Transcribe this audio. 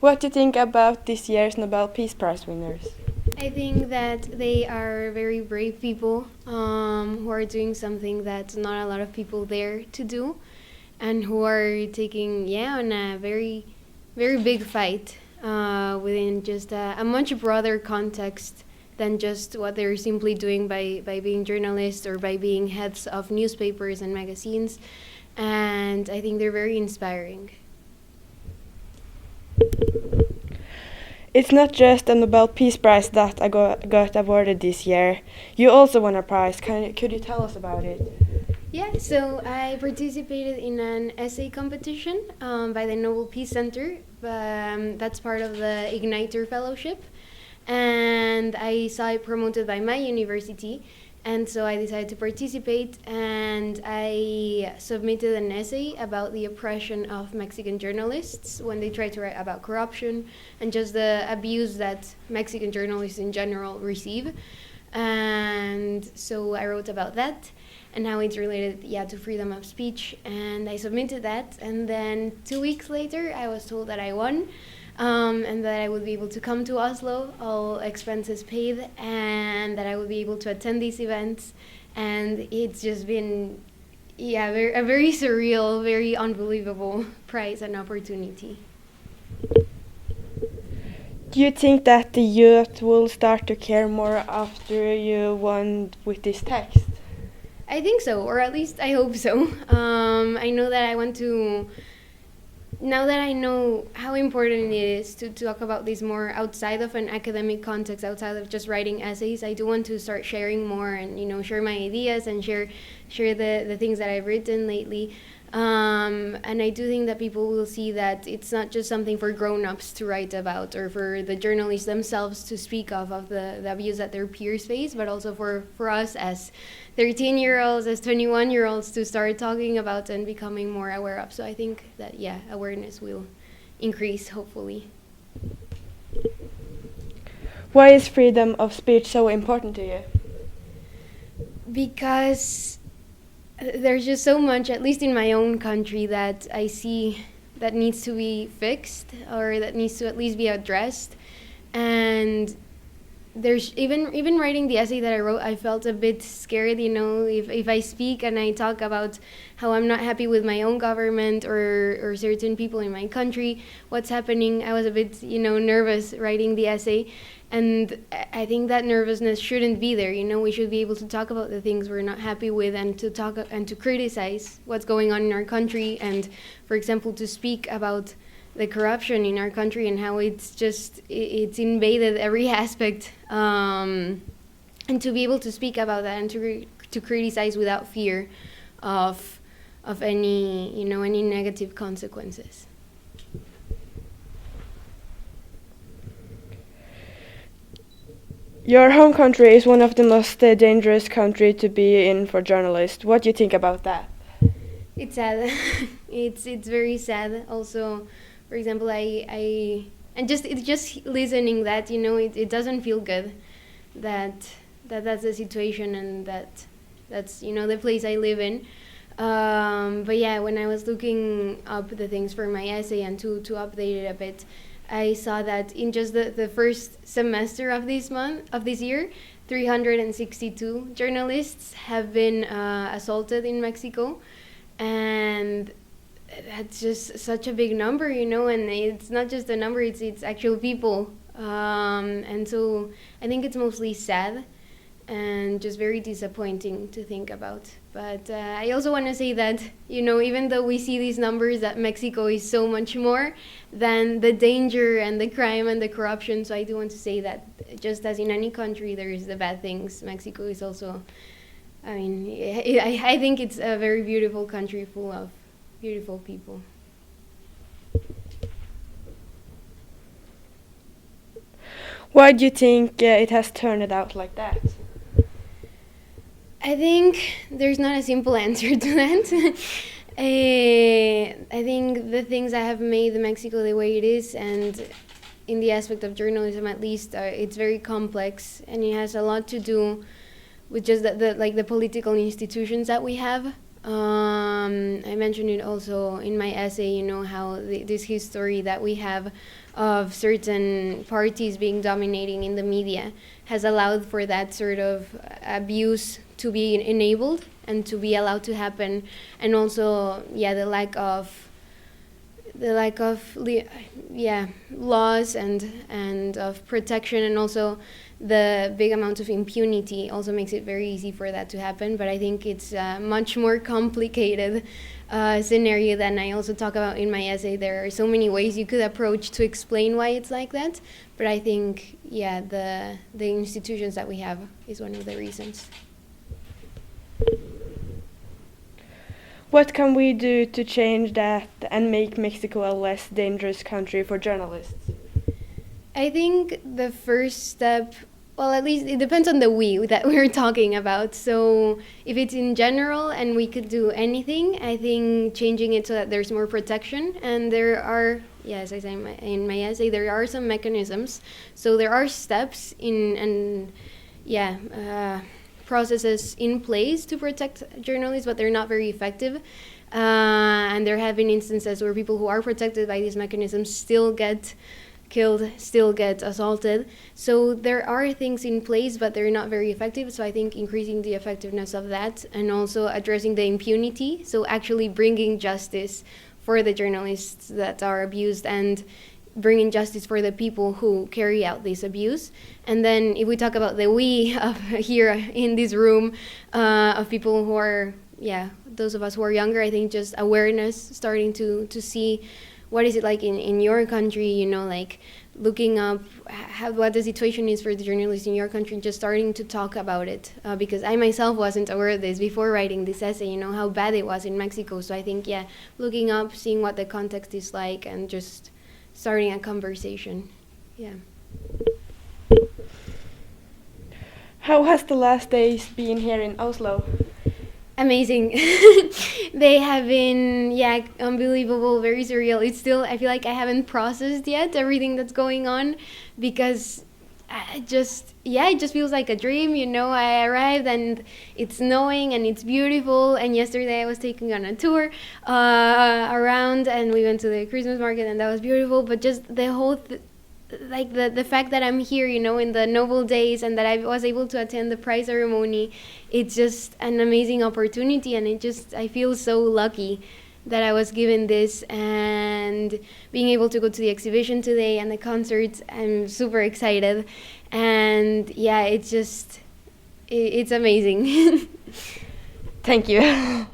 What do you think about this year's Nobel Peace Prize winners? I think that they are very brave people who are doing something that not a lot of people dare to do, and who are taking on a very very big fight within just a much broader context than just what they're simply doing by being journalists or by being heads of newspapers and magazines. And I think they're very inspiring. It's not just the Nobel Peace Prize that I got awarded this year. You also won a prize. Could you tell us about it? Yeah, so I participated in an essay competition by the Nobel Peace Center. That's part of the Igniter Fellowship. And I saw it promoted by my university. And so I decided to participate, and I submitted an essay about the oppression of Mexican journalists when they try to write about corruption and just the abuse that Mexican journalists in general receive. And so I wrote about that and how it's related to freedom of speech. And I submitted that, and then 2 weeks later I was told that I won. And that I would be able to come to Oslo, all expenses paid, and that I would be able to attend these events. And it's just been, a very surreal, very unbelievable prize and opportunity. Do you think that the youth will start to care more after you won with this text? I think so, or at least I hope so. I know that I want to. Now that I know how important it is to talk about this more outside of an academic context, outside of just writing essays, I do want to start sharing more and share my ideas and share the things that I've written lately. And I do think that people will see that it's not just something for grown-ups to write about or for the journalists themselves to speak of the abuse that their peers face, but also for us as 13-year-olds, as 21-year-olds to start talking about and becoming more aware of. So I think that, awareness will increase, hopefully. Why is freedom of speech so important to you? Because there's just so much, at least in my own country, that I see that needs to be fixed or that needs to at least be addressed. And there's even writing the essay that I wrote, I felt a bit scared, if I speak and I talk about how I'm not happy with my own government or certain people in my country, what's happening. I was a bit, nervous writing the essay. And I think that nervousness shouldn't be there. We should be able to talk about the things we're not happy with and to talk and to criticize what's going on in our country. And, for example, to speak about the corruption in our country and how it's invaded every aspect. And to be able to speak about that and to criticize without fear of any, any negative consequences. Your home country is one of the most dangerous countries to be in for journalists. What do you think about that? It's sad. it's very sad. Also, for example, it's just listening that it doesn't feel good that's the situation and that's the place I live in. But when I was looking up the things for my essay and to update it a bit, I saw that in just the first semester of this year, 362 journalists have been assaulted in Mexico, and that's just such a big number, and it's not just a number, it's actual people. And so I think it's mostly sad and just very disappointing to think about. But I also want to say that, even though we see these numbers, that Mexico is so much more than the danger and the crime and the corruption. So I do want to say that just as in any country there is the bad things, Mexico is also, I think it's a very beautiful country full of beautiful people. Why do you think it has turned out like that? I think there's not a simple answer to that. I think the things that have made Mexico the way it is, and in the aspect of journalism at least, it's very complex, and it has a lot to do with just the political institutions that we have. I mentioned it also in my essay, you know, how this history that we have of certain parties being dominating in the media has allowed for that sort of abuse to be enabled and to be allowed to happen, and also, yeah, the lack of laws and of protection, and also the big amount of impunity also makes it very easy for that to happen. But I think it's a much more complicated scenario than I also talk about in my essay. There are so many ways you could approach to explain why it's like that, but I think, yeah, the institutions that we have is one of the reasons. What can we do to change that and make Mexico a less dangerous country for journalists? I think the first step, well, at least it depends on the we that we're talking about. So if it's in general and we could do anything, I think changing it so that there's more protection. And there are, yes, as I say in my essay, there are some mechanisms. So there are steps processes in place to protect journalists, but they're not very effective. And there have been instances where people who are protected by these mechanisms still get killed, still get assaulted. So there are things in place, but they're not very effective. So I think increasing the effectiveness of that, and also addressing the impunity, so actually bringing justice for the journalists that are abused, and bringing justice for the people who carry out this abuse. And then if we talk about the we of here in this room, of people who are, those of us who are younger, I think just awareness, starting to see what is it like in your country, you know, like looking up what the situation is for the journalists in your country, just starting to talk about it. Because I myself wasn't aware of this before writing this essay, you know, how bad it was in Mexico. So I think, looking up, seeing what the context is like, and just starting a conversation. Yeah. How has the last days been here in Oslo? Amazing. They have been, unbelievable, very surreal. It's still, I feel like I haven't processed yet everything that's going on, because it just feels like a dream, you know. I arrived and it's snowing and it's beautiful, and yesterday I was taking on a tour around, and we went to the Christmas market, and that was beautiful. But just the whole the fact that I'm here, you know, in the Nobel days, and that I was able to attend the prize ceremony, it's just an amazing opportunity, and I feel so lucky that I was given this, and being able to go to the exhibition today and the concerts, I'm super excited. And it's amazing. Thank you.